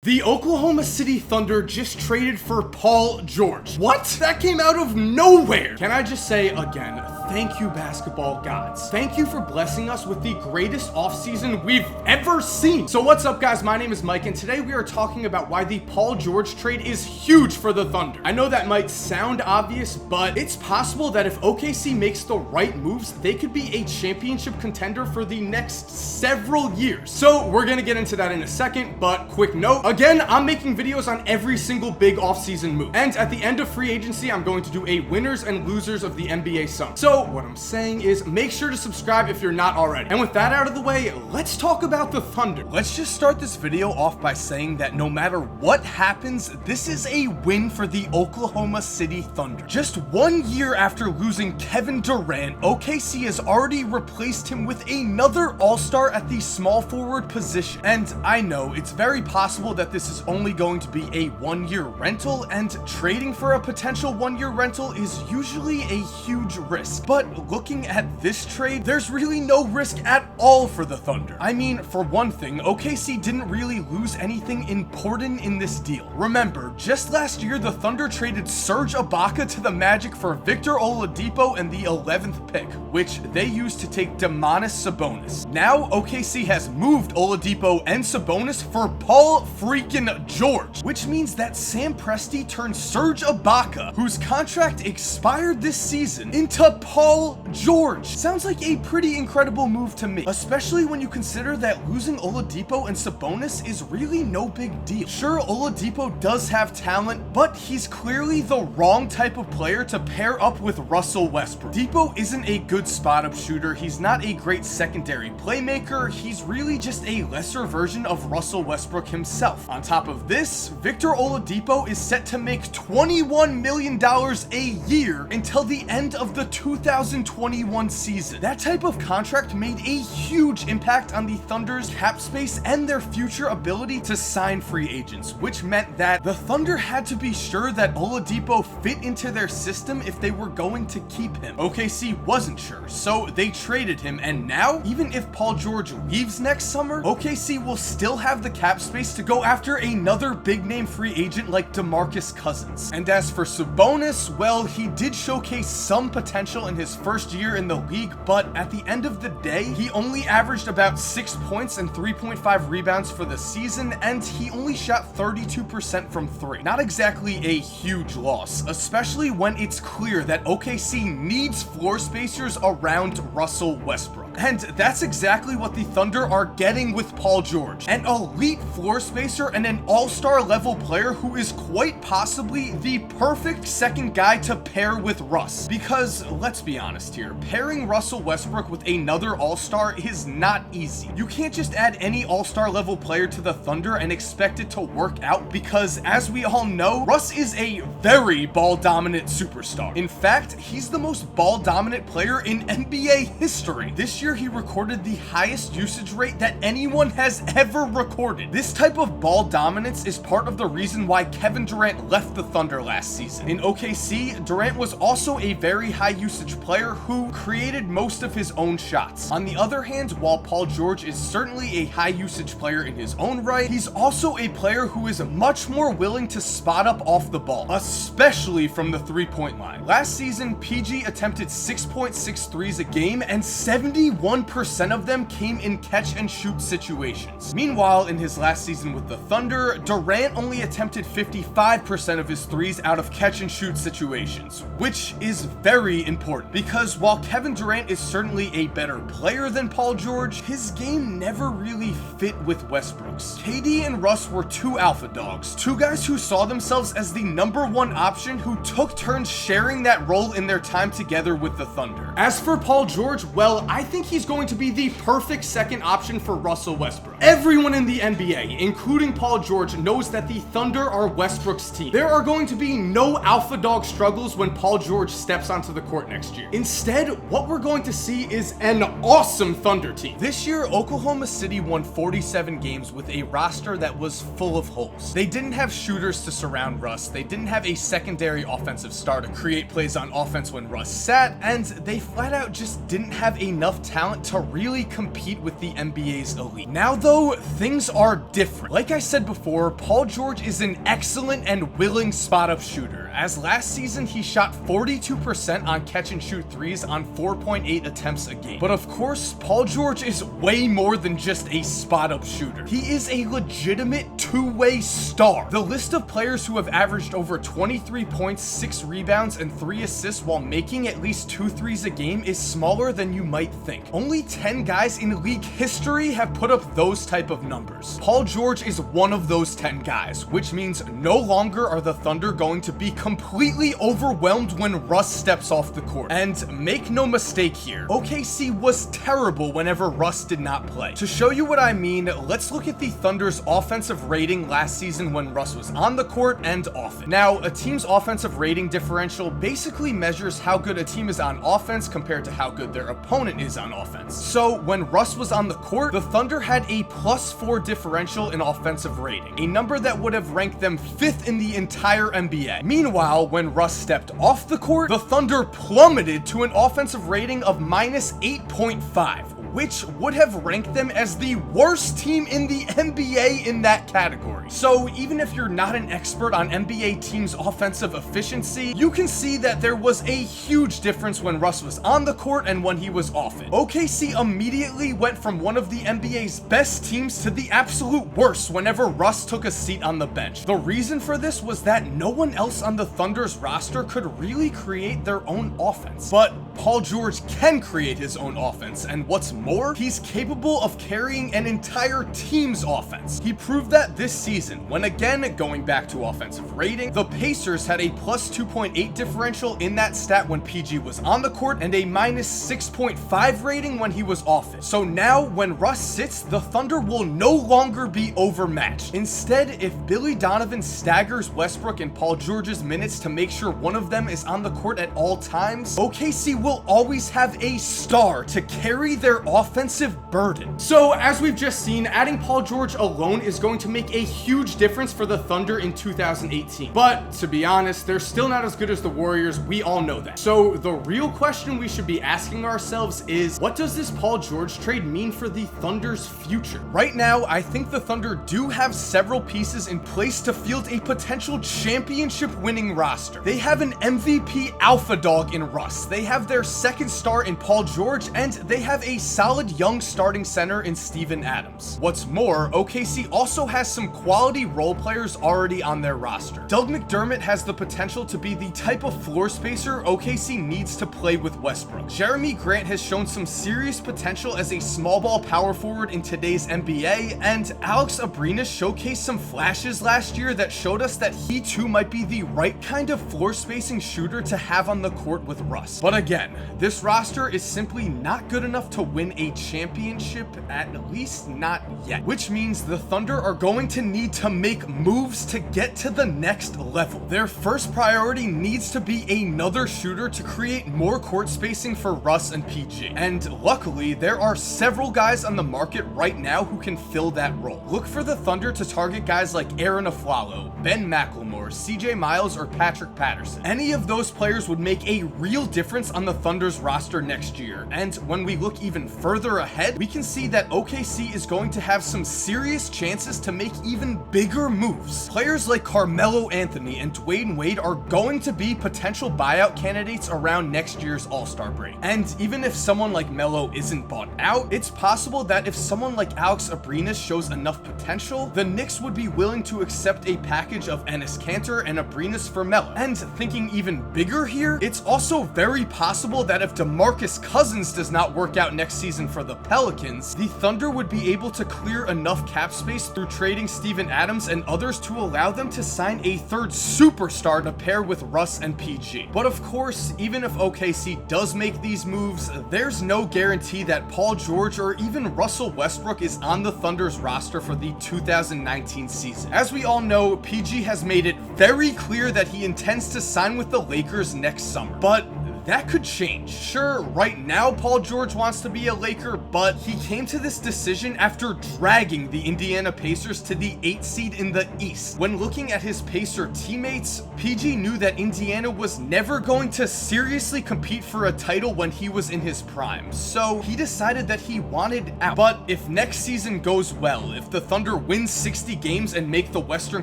The Oklahoma City Thunder just traded for Paul George. What? That came out of nowhere. Can I just say again, thank you, basketball gods. Thank you for blessing us with the greatest offseason we've ever seen. So what's up, guys? My name is Mike, and today we are talking about why the Paul George trade is huge for the Thunder. I know that might sound obvious, but it's possible that if OKC makes the right moves, they could be a championship contender for the next several years. So we're gonna get into that in a second, but quick note, again, I'm making videos on every single big offseason move. And at the end of free agency, I'm going to do a winners and losers of the NBA summer. So what I'm saying is make sure to subscribe if you're not already. And with that out of the way, let's talk about the Thunder. Let's just start this video off by saying that no matter what happens, this is a win for the Oklahoma City Thunder. Just 1 year after losing Kevin Durant, OKC has already replaced him with another all-star at the small forward position. And I know it's very possible that this is only going to be a 1-year rental, and trading for a potential 1-year rental is usually a huge risk. But looking at this trade, there's really no risk at all for the Thunder. I mean, for one thing, OKC didn't really lose anything important in this deal. Remember, just last year, the Thunder traded Serge Ibaka to the Magic for Victor Oladipo and the 11th pick, which they used to take Domantas Sabonis. Now, OKC has moved Oladipo and Sabonis for Paul freaking George, which means that Sam Presti turned Serge Ibaka, whose contract expired this season, into Paul George. Sounds like a pretty incredible move to me, especially when you consider that losing Oladipo and Sabonis is really no big deal. Sure, Oladipo does have talent, but he's clearly the wrong type of player to pair up with Russell Westbrook. Depot isn't a good spot-up shooter, he's not a great secondary playmaker, he's really just a lesser version of Russell Westbrook himself. On top of this, Victor Oladipo is set to make $21 million a year until the end of the 2021 season. That type of contract made a huge impact on the Thunder's cap space and their future ability to sign free agents, which meant that the Thunder had to be sure that Oladipo fit into their system if they were going to keep him. OKC wasn't sure, so they traded him, and now, even if Paul George leaves next summer, OKC will still have the cap space to go after another big-name free agent like DeMarcus Cousins. And as for Sabonis, well, he did showcase some potential in his first year in the league, but at the end of the day, he only averaged about 6 points and 3.5 rebounds for the season, and he only shot 32% from three. Not exactly a huge loss, especially when it's clear that OKC needs floor spacers around Russell Westbrook. And that's exactly what the Thunder are getting with Paul George, an elite floor spacer and an all-star level player who is quite possibly the perfect second guy to pair with Russ. Because let's be honest here, pairing Russell Westbrook with another all-star is not easy. You can't just add any all-star level player to the Thunder and expect it to work out, because as we all know, Russ is a very ball-dominant superstar. In fact, he's the most ball-dominant player in NBA history. This year, he recorded the highest usage rate that anyone has ever recorded. This type of ball dominance is part of the reason why Kevin Durant left the Thunder last season. In OKC, Durant was also a very high usage player who created most of his own shots. On the other hand, while Paul George is certainly a high usage player in his own right, he's also a player who is much more willing to spot up off the ball, especially from the three-point line. Last season, PG attempted 6.6 threes a game, and 71% of them came in catch-and-shoot situations. Meanwhile, in his last season with the Thunder, Durant only attempted 55% of his threes out of catch-and-shoot situations, which is very important, because while Kevin Durant is certainly a better player than Paul George, his game never really fit with Westbrook's. KD and Russ were two alpha dogs, two guys who saw themselves as the #1 option who took turns sharing that role in their time together with the Thunder. As for Paul George, well, I think he's going to be the perfect second option for Russell Westbrook. Everyone in the NBA, including Paul George, knows that the Thunder are Westbrook's team. There are going to be no alpha dog struggles when Paul George steps onto the court next year. Instead, what we're going to see is an awesome Thunder team. This year, Oklahoma City won 47 games with a roster that was full of holes. They didn't have shooters to surround Russ, they didn't have a secondary offensive star to create plays on offense when Russ sat, and they flat out just didn't have enough talent talent to really compete with the NBA's elite. Now though, things are different. Like I said before, Paul George is an excellent and willing spot-up shooter, as last season he shot 42% on catch-and-shoot threes on 4.8 attempts a game. But of course, Paul George is way more than just a spot-up shooter. He is a legitimate two-way star. The list of players who have averaged over 23 points, 6 rebounds, and 3 assists while making at least 2 threes a game is smaller than you might think. Only 10 guys in league history have put up those type of numbers. Paul George is one of those 10 guys, which means no longer are the Thunder going to be completely overwhelmed when Russ steps off the court. And make no mistake here, OKC was terrible whenever Russ did not play. To show you what I mean, let's look at the Thunder's offensive rating last season when Russ was on the court and off it. Now, a team's offensive rating differential basically measures how good a team is on offense compared to how good their opponent is on offense. So when Russ was on the court, the Thunder had a +4 differential in offensive rating, a number that would have ranked them 5th in the entire NBA. Meanwhile, when Russ stepped off the court, the Thunder plummeted to an offensive rating of -8.5. which would have ranked them as the worst team in the NBA in that category. So even if you're not an expert on NBA teams' offensive efficiency, you can see that there was a huge difference when Russ was on the court and when he was off it. OKC immediately went from one of the NBA's best teams to the absolute worst whenever Russ took a seat on the bench. The reason for this was that no one else on the Thunder's roster could really create their own offense. But Paul George can create his own offense, and what's more, he's capable of carrying an entire team's offense. He proved that this season, when again, going back to offensive rating, the Pacers had a +2.8 differential in that stat when PG was on the court and a -6.5 rating when he was off it. So now, when Russ sits, the Thunder will no longer be overmatched. Instead, if Billy Donovan staggers Westbrook and Paul George's minutes to make sure one of them is on the court at all times, OKC will always have a star to carry their offensive burden. So as we've just seen, adding Paul George alone is going to make a huge difference for the Thunder in 2018. But to be honest, they're still not as good as the Warriors. We all know that. So the real question we should be asking ourselves is, what does this Paul George trade mean for the Thunder's future? Right now, I think the Thunder do have several pieces in place to field a potential championship winning roster. They have an MVP alpha dog in Russ. They have their second star in Paul George, and they have a solid young starting center in Steven Adams. What's more, OKC also has some quality role players already on their roster. Doug McDermott has the potential to be the type of floor spacer OKC needs to play with Westbrook. Jeremy Grant has shown some serious potential as a small ball power forward in today's NBA, and Alex Abrines showcased some flashes last year that showed us that he too might be the right kind of floor spacing shooter to have on the court with Russ. But again, this roster is simply not good enough to win a championship, at least not yet, which means the Thunder are going to need to make moves to get to the next level. Their first priority needs to be another shooter to create more court spacing for Russ and PG. And luckily, there are several guys on the market right now who can fill that role. Look for the Thunder to target guys like Aaron Aflalo, Ben McLemore, CJ Miles, or Patrick Patterson. Any of those players would make a real difference on the Thunder's roster next year. And when we look even further ahead, we can see that OKC is going to have some serious chances to make even bigger moves. Players like Carmelo Anthony and Dwayne Wade are going to be potential buyout candidates around next year's All-Star break. And even if someone like Melo isn't bought out, it's possible that if someone like Alex Abrines shows enough potential, the Knicks would be willing to accept a package of Enes Kanter and Abrines for Melo. And thinking even bigger here, it's also very possible that if DeMarcus Cousins does not work out next season for the Pelicans, the Thunder would be able to clear enough cap space through trading Steven Adams and others to allow them to sign a third superstar to pair with Russ and PG. But of course, even if OKC does make these moves, there's no guarantee that Paul George or even Russell Westbrook is on the Thunder's roster for the 2019 season. As we all know, PG has made it very clear that he intends to sign with the Lakers next summer. But that could change. Sure, right now Paul George wants to be a Laker, but he came to this decision after dragging the Indiana Pacers to the 8th seed in the East. When looking at his Pacer teammates, PG knew that Indiana was never going to seriously compete for a title when he was in his prime, so he decided that he wanted out. But if next season goes well, if the Thunder win 60 games and make the Western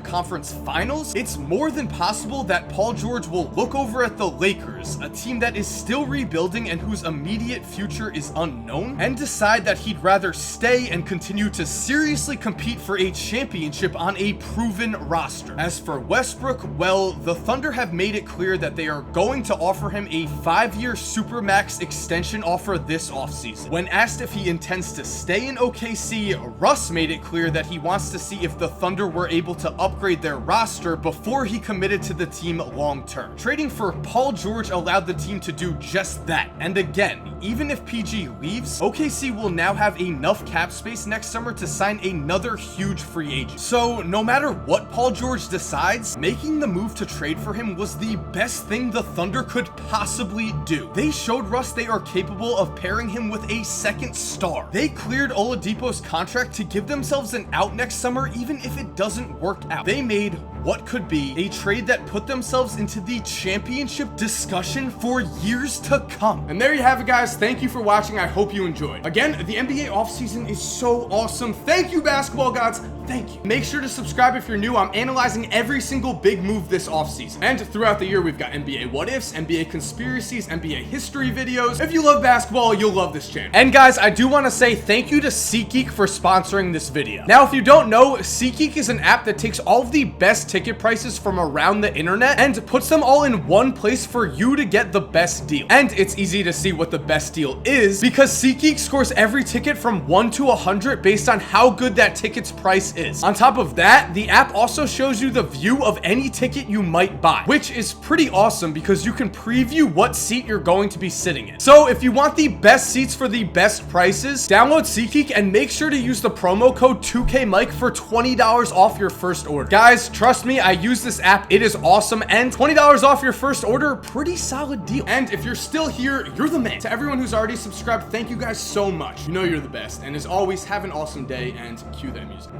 Conference Finals, it's more than possible that Paul George will look over at the Lakers, a team that is still rebuilding and whose immediate future is unknown, and decide that he'd rather stay and continue to seriously compete for a championship on a proven roster. As for Westbrook, well, the Thunder have made it clear that they are going to offer him a 5-year Supermax extension offer this offseason. When asked if he intends to stay in OKC, Russ made it clear that he wants to see if the Thunder were able to upgrade their roster before he committed to the team long term. Trading for Paul George allowed the team to do just that. And again, even if PG leaves, OKC will now have enough cap space next summer to sign another huge free agent. So no matter what Paul George decides, making the move to trade for him was the best thing the Thunder could possibly do. They showed Russ they are capable of pairing him with a second star. They cleared Oladipo's contract to give themselves an out next summer even if it doesn't work out. They made what could be a trade that put themselves into the championship discussion for years to come. And there you have it, guys. Thank you for watching. I hope you enjoyed. Again, the NBA offseason is so awesome. Thank you, basketball gods. Thank you. Make sure to subscribe if you're new. I'm analyzing every single big move this offseason. And throughout the year, we've got NBA what ifs, NBA conspiracies, NBA history videos. If you love basketball, you'll love this channel. And guys, I do want to say thank you to SeatGeek for sponsoring this video. Now, if you don't know, SeatGeek is an app that takes all of the best ticket prices from around the internet and puts them all in one place for you to get the best deal. And it's easy to see what the best deal is because SeatGeek scores every ticket from 1 to 100 based on how good that ticket's price is. On top of that, the app also shows you the view of any ticket you might buy, which is pretty awesome because you can preview what seat you're going to be sitting in. So if you want the best seats for the best prices, download SeatGeek and make sure to use the promo code 2KMike for $20 off your first order. Guys, trust me, I use this app. It is awesome, and $20 off your first order, pretty solid deal. And if you're still here, you're the man. To everyone who's already subscribed, thank you guys so much. You know you're the best. And as always, have an awesome day and cue that music.